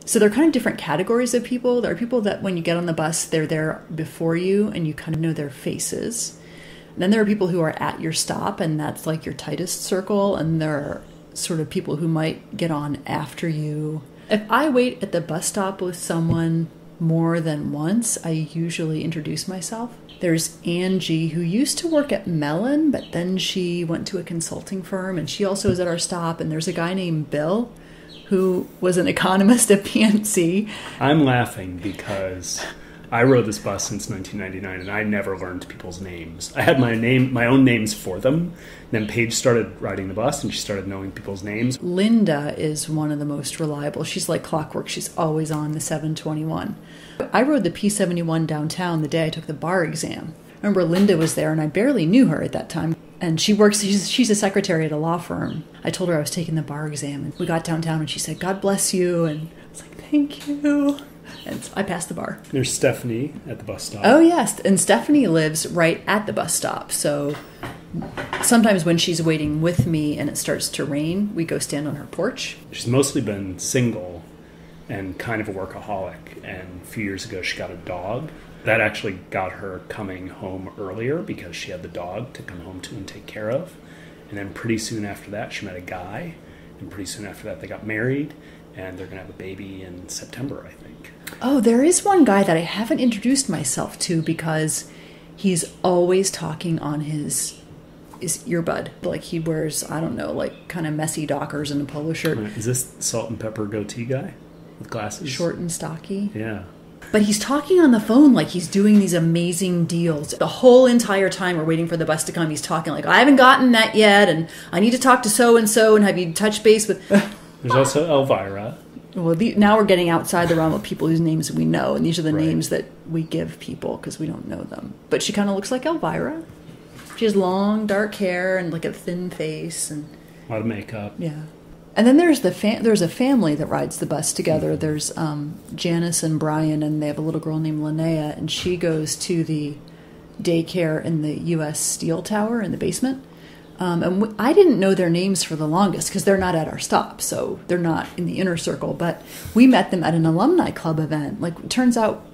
So they're kind of different categories of people. There are people that when you get on the bus, they're there before you and you kind of know their faces. And then there are people who are at your stop, and that's like your tightest circle. And there are sort of people who might get on after you. If I wait at the bus stop with someone more than once, I usually introduce myself. There's Angie, who used to work at Mellon, but then she went to a consulting firm, and she also is at our stop. And there's a guy named Bill, who was an economist at PNC. I'm laughing because I rode this bus since 1999, and I never learned people's names. I had my own names for them. Then Paige started riding the bus, and she started knowing people's names. Linda is one of the most reliable. She's like clockwork. She's always on the 721. I rode the P71 downtown the day I took the bar exam. I remember Linda was there, and I barely knew her at that time. And she's a secretary at a law firm. I told her I was taking the bar exam, and we got downtown, and she said, "God bless you." And I was like, "Thank you." And I passed the bar. There's Stephanie at the bus stop. Oh, yes. And Stephanie lives right at the bus stop. So sometimes when she's waiting with me and it starts to rain, we go stand on her porch. She's mostly been single and kind of a workaholic. And a few years ago, she got a dog. That actually got her coming home earlier because she had the dog to come home to and take care of. And then pretty soon after that, she met a guy. And pretty soon after that, they got married. And they're going to have a baby in September, I think. Oh, there is one guy that I haven't introduced myself to because he's always talking on his earbud. Like he wears, I don't know, like kind of messy Dockers and a polo shirt. Is this the salt and pepper goatee guy with glasses? Short and stocky. Yeah. But he's talking on the phone like he's doing these amazing deals. The whole entire time we're waiting for the bus to come, he's talking like, I haven't gotten that yet, and I need to talk to so-and-so, and have you touched base with... There's also Elvira. Well, now we're getting outside the realm of people whose names we know, and these are the Right. names that we give people because we don't know them. But she kind of looks like Elvira. She has long, dark hair and like a thin face. And A lot of makeup. yeah. And then there's there's a family that rides the bus together. There's Janice and Brian, and they have a little girl named Linnea, and she goes to the daycare in the U.S. Steel Tower in the basement. And I didn't know their names for the longest because they're not at our stop, so they're not in the inner circle. But we met them at an alumni club event. Like, it turns out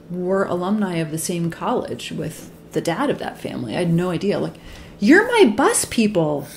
we're alumni of the same college with the dad of that family. I had no idea. Like, you're my bus people.